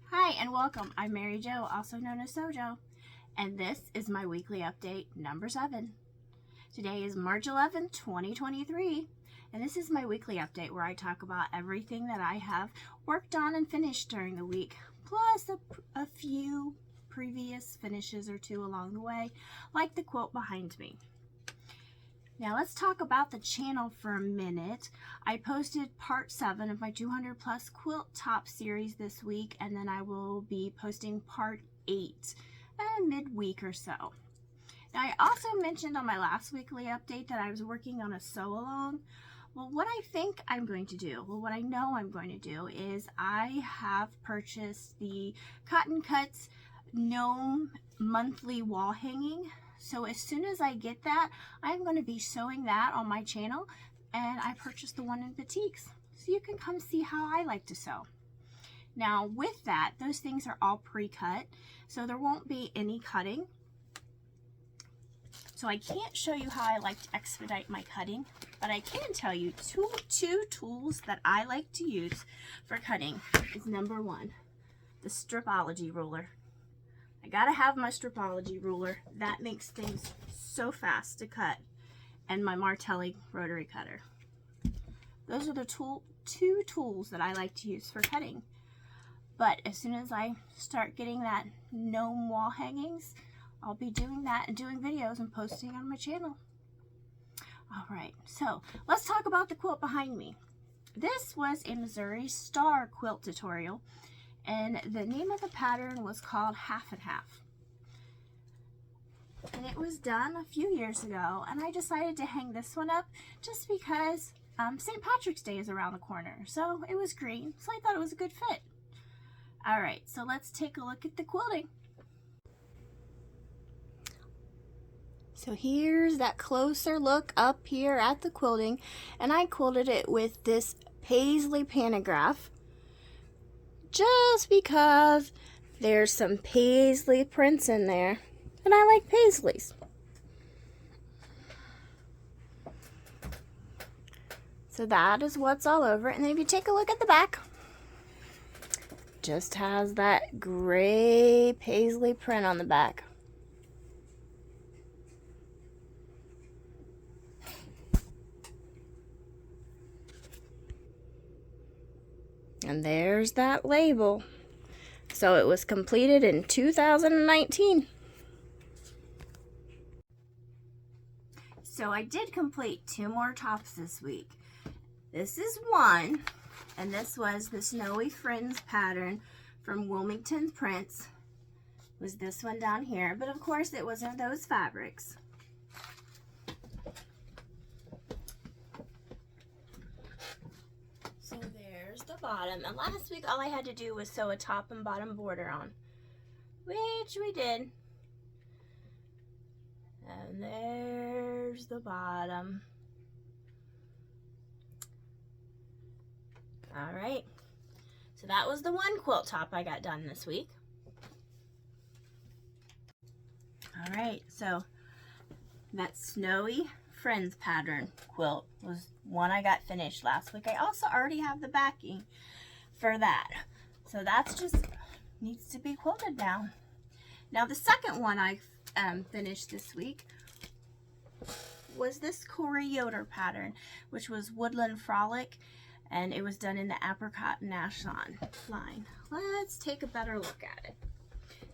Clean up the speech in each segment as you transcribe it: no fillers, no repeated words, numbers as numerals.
Hi and welcome. I'm Mary Jo, also known as Sojo, and this is my weekly update number 7. Today is March 11th, 2023, and this is my weekly update where I talk about everything that I have worked on and finished during the week, plus a few previous finishes or two along the way, like the quilt behind me. Now let's talk about the channel for a minute. I posted part 7 of my 200 plus quilt top series this week, and then I will be posting part 8 midweek or so. Now I also mentioned on my last weekly update that I was working on a sew along. Well, what I think I'm going to do, what I know I'm going to do is I have purchased the Cotton Cuts Gnome monthly wall hanging. So as soon as I get that, I'm going to be sewing that on my channel, and I purchased the one in batiks, so you can come see how I like to sew. Now with that, those things are all pre-cut, so there won't be any cutting. So I can't show you how I like to expedite my cutting, but I can tell you two tools that I like to use for cutting is number 1, the stripology ruler. I gotta have my stripology ruler. That makes things so fast to cut. And my Martelli rotary cutter. Those are the two tools that I like to use for cutting. But as soon as I start getting that gnome wall hangings, I'll be doing that and doing videos and posting on my channel. Alright, so let's talk about the quilt behind me. This was a Missouri Star quilt tutorial, and the name of the pattern was called Half and Half. And it was done a few years ago, and I decided to hang this one up just because St. Patrick's Day is around the corner. So it was green, so I thought it was a good fit. Alright, so let's take a look at the quilting. So here's that closer look up here at the quilting, and I quilted it with this paisley pantograph just because there's some paisley prints in there, and I like paisleys. So that is what's all over it. And then if you take a look at the back, just has that gray paisley print on the back. And there's that label. So it was completed in 2019. So I did complete 2 more tops this week. This is one, and this was the Snowy Friends pattern from Wilmington Prints. Was this one down here, but of course it wasn't those fabrics. So there's the bottom, and last week all I had to do was sew a top and bottom border on, which we did. And there's the bottom. Alright, so that was the one quilt top I got done this week. Alright, so that Snowy Friends pattern quilt was one I got finished last week. I also already have the backing for that. So that's just needs to be quilted now. Now the second one I finished this week was this Corey Yoder pattern, which was Woodland Frolic, and it was done in the Apricot Nashon line. Let's take a better look at it.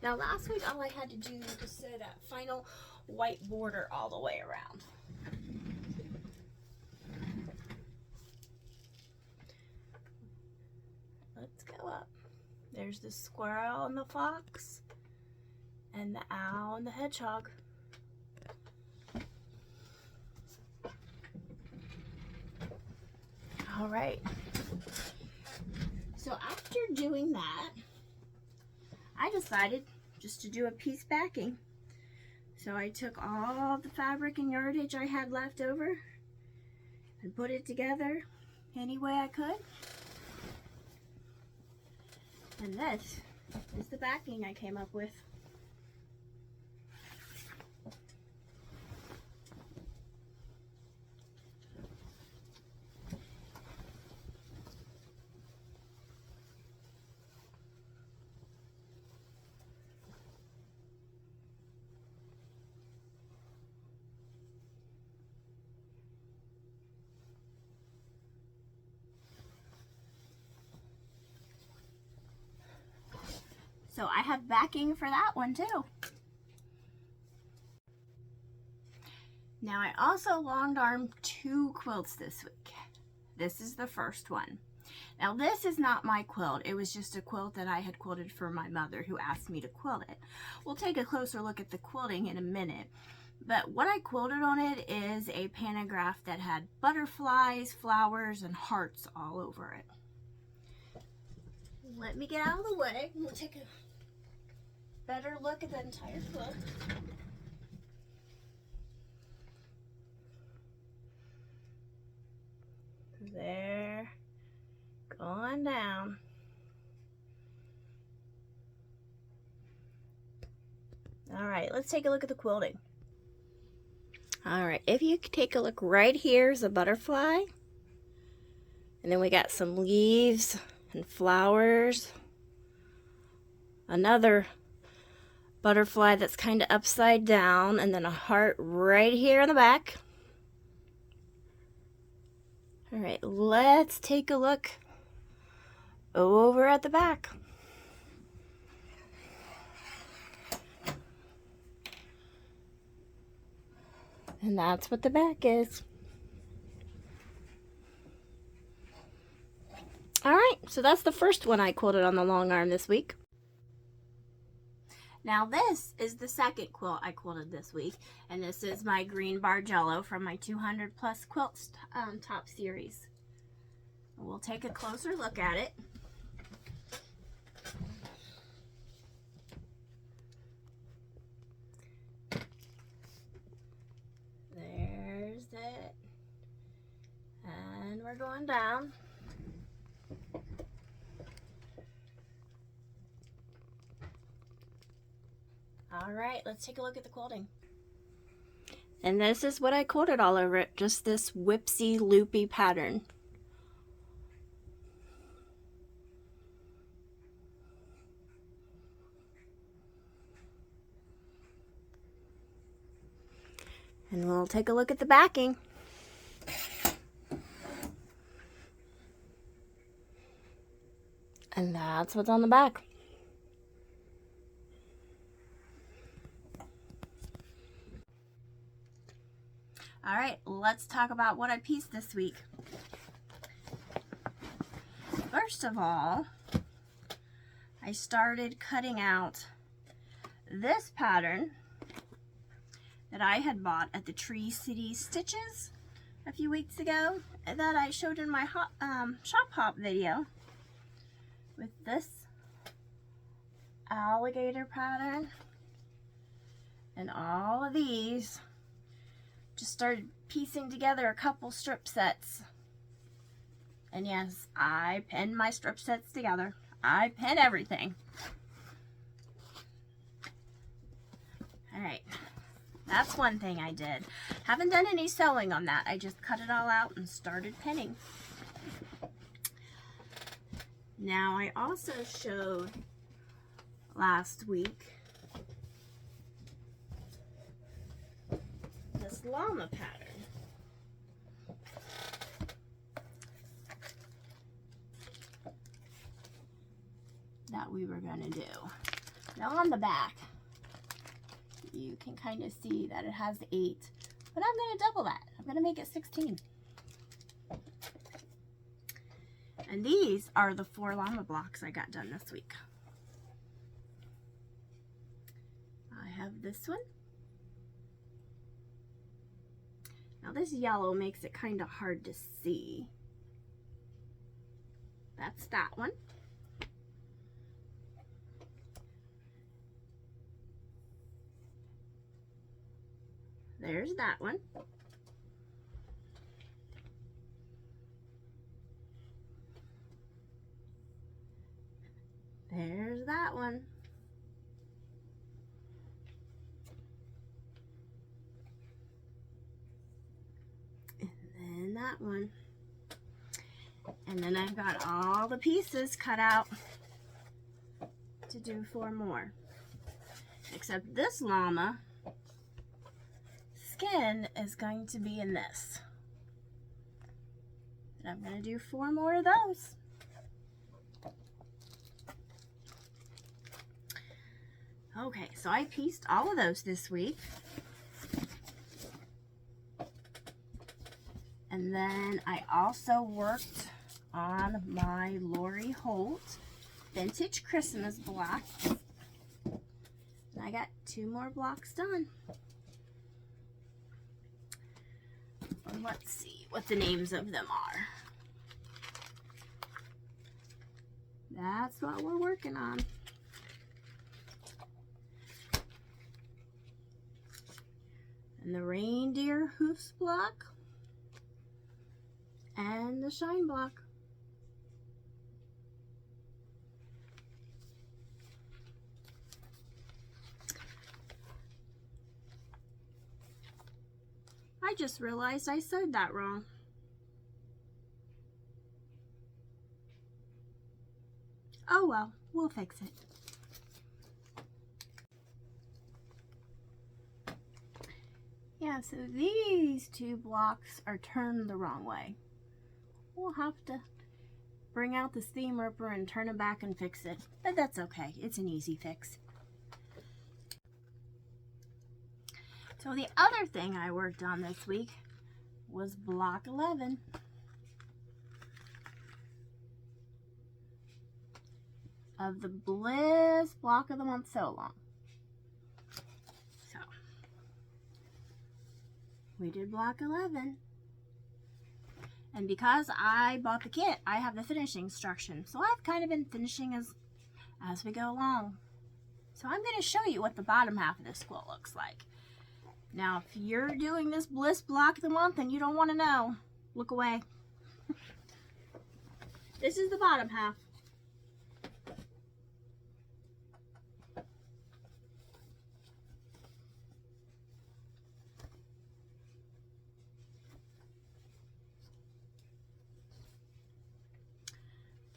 Now last week all I had to do was sew that final white border all the way around. Let's go up. There's the squirrel and the fox, and the owl and the hedgehog. All right. So after doing that, I decided just to do a piece backing. So I took all the fabric and yardage I had left over and put it together any way I could. And this is the backing I came up with. have backing for that one too. Now I also long armed 2 quilts this week. This is the first one. Now this is not my quilt. It was just a quilt that I had quilted for my mother who asked me to quilt it. We'll take a closer look at the quilting in a minute. But what I quilted on it is a pantograph that had butterflies, flowers, and hearts all over it. Let me get out of the way and we'll take a better look at the entire quilt. There, going down. All right, let's take a look at the quilting. All right, if you take a look right here is a butterfly. And then we got some leaves and flowers. Another butterfly that's kind of upside down, and then a heart right here in the back. All right, let's take a look over at the back. And that's what the back is. All right, so that's the first one I quilted on the long arm this week. Now this is the second quilt I quilted this week, and this is my green bar jello from my 200 plus quilts top series. We'll take a closer look at it. There's it. And we're going down. All right, let's take a look at the quilting. And this is what I quilted all over it, just this whipsy loopy pattern. And we'll take a look at the backing. And that's what's on the back. All right, let's talk about what I pieced this week. First of all, I started cutting out this pattern that I had bought at the Tree City Stitches a few weeks ago that I showed in my shop hop video with this alligator pattern and all of these. Just started piecing together a couple strip sets. And yes, I pinned my strip sets together. I pin everything. Alright, that's one thing I did. Haven't done any sewing on that. I just cut it all out and started pinning. Now I also showed last week this llama pattern. That we were going to do. Now on the back, you can kind of see that it has 8, but I'm going to double that. I'm going to make it 16. And these are the 4 llama blocks I got done this week. I have this one. Now this yellow makes it kind of hard to see. That's that one. There's that one. There's that one. And then that one. And then I've got all the pieces cut out to do 4 more. Except this llama skin is going to be in this. And I'm going to do 4 more of those. Okay, so I pieced all of those this week. And then I also worked on my Lori Holt Vintage Christmas block. And I got 2 more blocks done. And let's see what the names of them are. That's what we're working on. And the reindeer hoofs block and the shine block. I just realized I sewed that wrong. Oh well, we'll fix it. Yeah, so these 2 blocks are turned the wrong way. We'll have to bring out the seam ripper and turn it back and fix it. But that's okay. It's an easy fix. So the other thing I worked on this week was block 11. Of the Bliss block of the month sew along. So we did block 11. And because I bought the kit, I have the finishing instructions. So I've kind of been finishing as we go along. So I'm going to show you what the bottom half of this quilt looks like. Now, if you're doing this Bliss block of the month and you don't want to know, look away. This is the bottom half.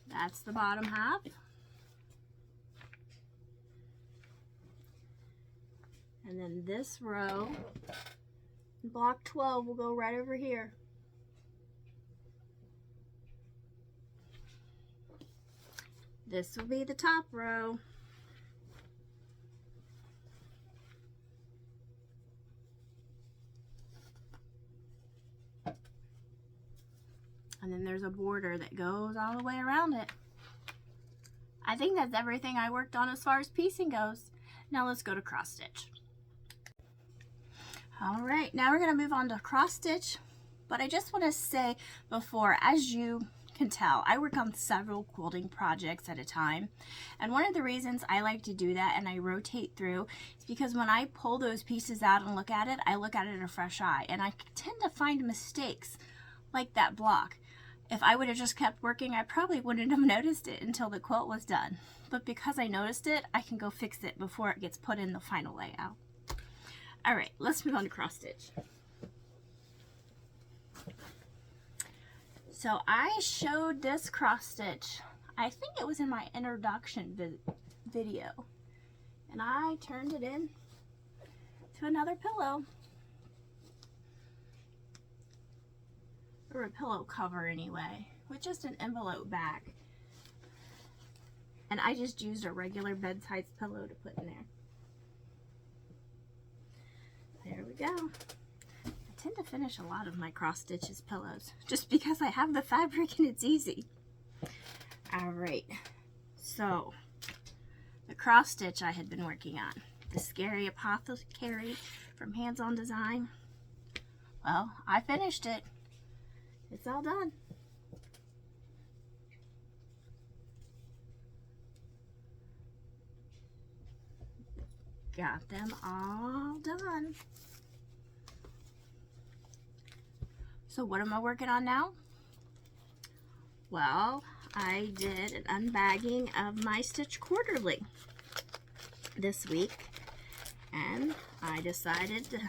That's the bottom half. And then this row, block 12, will go right over here. This will be the top row. And then there's a border that goes all the way around it. I think that's everything I worked on as far as piecing goes. Now let's go to cross stitch. All right, now we're going to move on to cross stitch. But I just want to say before, as you can tell, I work on several quilting projects at a time. And one of the reasons I like to do that and I rotate through is because when I pull those pieces out and look at it, I look at it in a fresh eye. And I tend to find mistakes like that block. If I would have just kept working, I probably wouldn't have noticed it until the quilt was done. But because I noticed it, I can go fix it before it gets put in the final layout. All right, let's move on to cross stitch. So I showed this cross stitch, I think it was in my introduction video. And I turned it in to another pillow. Or a pillow cover anyway, with just an envelope back. And I just used a regular bedside pillow to put in there. There we go. I tend to finish a lot of my cross stitches pillows just because I have the fabric and it's easy. All right, so the cross stitch I had been working on, the Scary Apothecary from Hands On Design. Well, I finished it. It's all done. Got them all done. So what am I working on now? Well, I did an unbagging of my Stitch Quarterly this week, and I decided to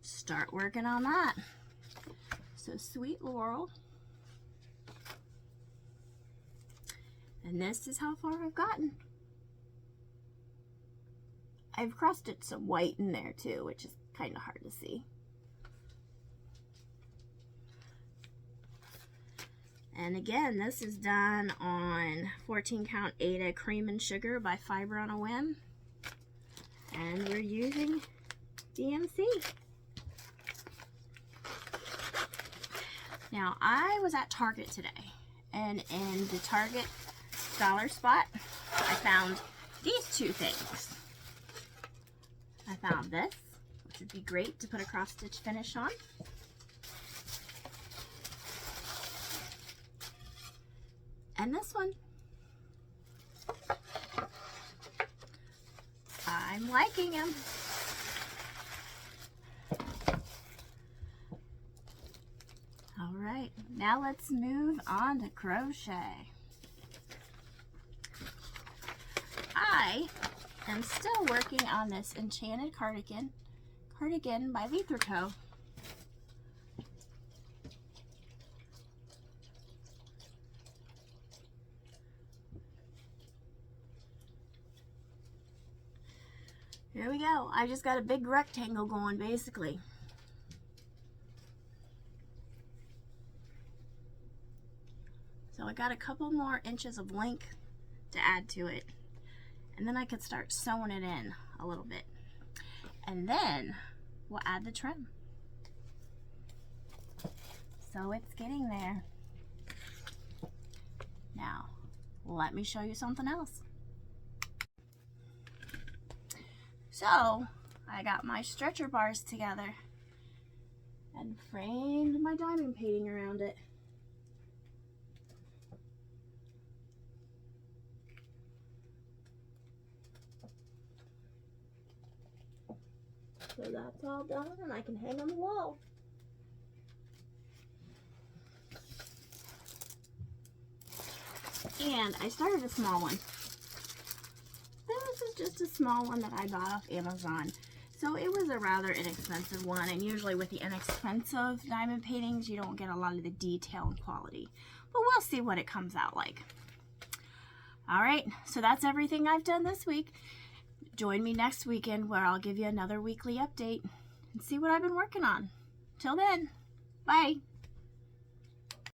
start working on that. So Sweet Laurel, and this is how far I've gotten. I've cross-stitched some white in there too, which is kind of hard to see. And again, this is done on 14 count Ada Cream and Sugar by Fiber on a Whim. And we're using DMC. Now, I was at Target today, and in the Target dollar spot, I found these two things. I found this, which would be great to put a cross stitch finish on. And this one. I'm liking them. All right, now let's move on to crochet. I am still working on this enchanted cardigan by Lether Co. Here we go. I just got a big rectangle going basically. So I got a couple more inches of length to add to it. And then I could start sewing it in a little bit. And then we'll add the trim. So it's getting there. Now, let me show you something else. So, I got my stretcher bars together and framed my diamond painting around it. So that's all done and I can hang on the wall. And I started a small one. This is just a small one that I bought off Amazon. So it was a rather inexpensive one, and usually with the inexpensive diamond paintings you don't get a lot of the detail and quality. But we'll see what it comes out like. Alright, so that's everything I've done this week. Join me next weekend where I'll give you another weekly update and see what I've been working on. Till then, bye!